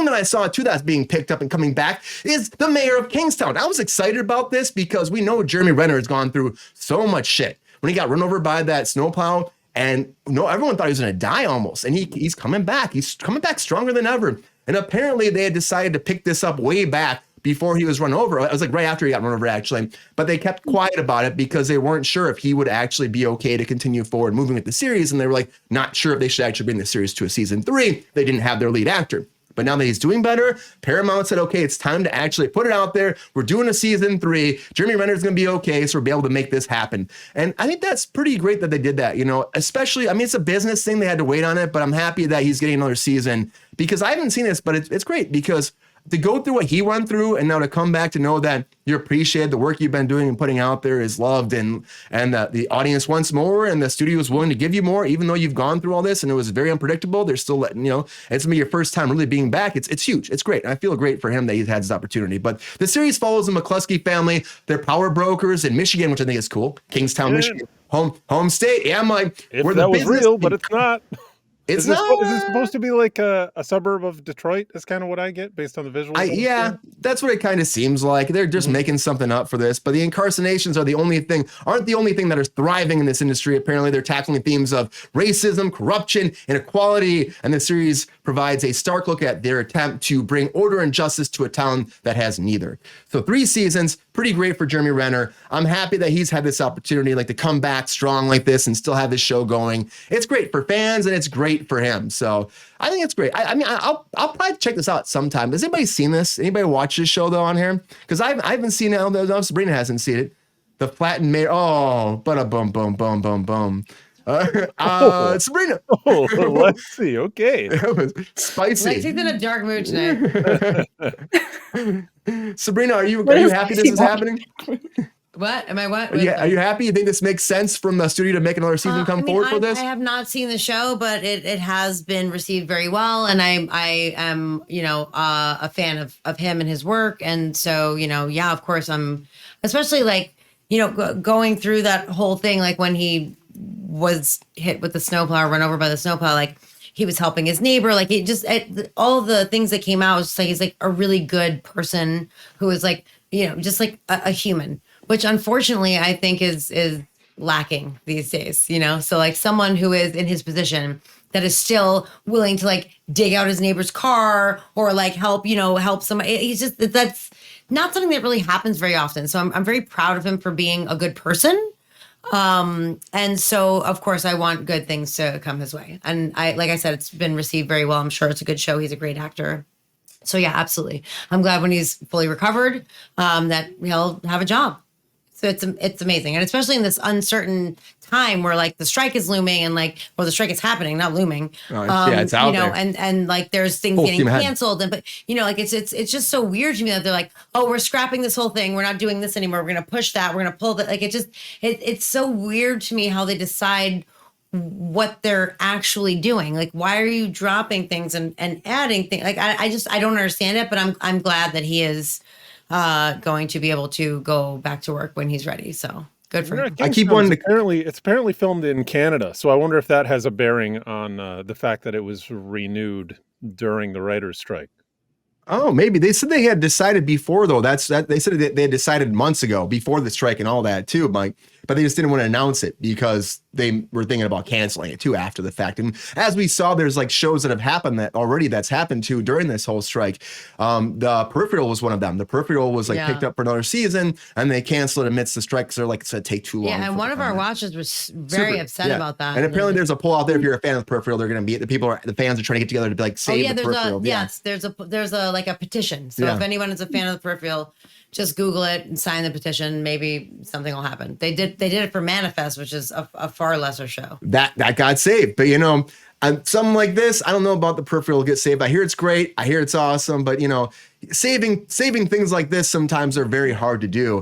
that I saw too that's being picked up and coming back is the mayor of Kingstown. I was excited about this because we know Jeremy Renner has gone through so much shit. When he got run over by that snowplow, and everyone thought he was going to die almost, and he's coming back. He's coming back stronger than ever. And apparently they had decided to pick this up way back before he was run over. It was like right after he got run over, actually. But they kept quiet about it because they weren't sure if he would actually be okay to continue forward moving with the series. And they were like, not sure if they should actually bring the series to a season 3. They didn't have their lead actor. But now that he's doing better, Paramount said, okay, it's time to actually put it out there. We're doing a season 3. Jeremy Renner's going to be okay, so we'll be able to make this happen. And I think that's pretty great that they did that, especially, I mean, it's a business thing. They had to wait on it, but I'm happy that he's getting another season because I haven't seen this, but it's great because to go through what he went through and now to come back to know that you're appreciated, the work you've been doing and putting out there is loved and the audience wants more and the studio is willing to give you more, even though you've gone through all this and it was very unpredictable. They're still letting, it's gonna be your first time really being back. It's huge. It's great. And I feel great for him that he's had this opportunity. But the series follows the McCluskey family. They're power brokers in Michigan, which I think is cool. Kingstown, Michigan, home state. Yeah, I'm like, if that was real, but it's not. It's is this supposed to be like a suburb of Detroit? Is kind of what I get based on the visuals. Yeah, that's what it kind of seems like. They're just making something up for this. But the incarcerations aren't the only thing that is thriving in this industry. Apparently, they're tackling themes of racism, corruption, inequality, and the series provides a stark look at their attempt to bring order and justice to a town that has neither. So 3 seasons, pretty great for Jeremy Renner. I'm happy that he's had this opportunity to come back strong like this and still have this show going. It's great for fans and it's great for him. So I think it's great. I mean, I'll probably check this out sometime. Has anybody seen this? Anybody watch this show though on here? Because I haven't seen it. No, Sabrina hasn't seen it. The Flattened Mayor. Oh, boom, boom, boom, boom, boom. Sabrina. Oh, let's see. Okay. That was spicy. Lexi's in a dark mood tonight. Sabrina, are you happy this is happening? What? Am I what? Yeah, are you happy? You think this makes sense from the studio to make another season forward for this? I have not seen the show, but it has been received very well, and I am a fan of him and his work, and so yeah, of course I'm, especially going through that whole thing, like when he was hit with the snowplow, run over by the snowplow, he was helping his neighbor, all the things that came out was just he's a really good person who is just a human, which unfortunately I think is lacking these days, so someone who is in his position that is still willing to dig out his neighbor's car or help somebody. He's just, that's not something that really happens very often. So I'm very proud of him for being a good person. And so of course I want good things to come his way. And like I said, it's been received very well. I'm sure it's a good show. He's a great actor. So yeah, absolutely. I'm glad when he's fully recovered, that he'll have a job. So it's amazing. And especially in this uncertain time where the strike is looming and the strike is happening, not looming. It's out there. And there's things Full getting canceled. And, but it's just so weird to me that they're oh, we're scrapping this whole thing. We're not doing this anymore. We're going to push that. We're going to pull that. It's so weird to me how they decide what they're actually doing. Why are you dropping things and adding things? I don't understand it, but I'm glad that he is going to be able to go back to work when he's ready. So good for him. I keep wanting to. It's apparently filmed in Canada, so I wonder if that has a bearing on the fact that it was renewed during the writer's strike. Oh, maybe they said they had decided before though. They said they had decided months ago before the strike and all that too, Mike. But they just didn't want to announce it because they were thinking about canceling it too after the fact. And as we saw, there's shows that have happened that's happened to during this whole strike. The Peripheral was one of them. The Peripheral was picked up for another season and they canceled it amidst the strike because they're it's going to take too long. Yeah, and one of our watchers was very upset about that. And apparently there's a poll out there. If you're a fan of the Peripheral, they're going to be the fans are trying to get together to save the Peripheral. There's a petition. So if anyone is a fan of the Peripheral, just Google it and sign the petition. Maybe something will happen. They did it for Manifest, which is a far lesser show. That got saved. But something like this, I don't know about the Peripheral get saved. I hear it's great. I hear it's awesome. But saving things like this sometimes are very hard to do.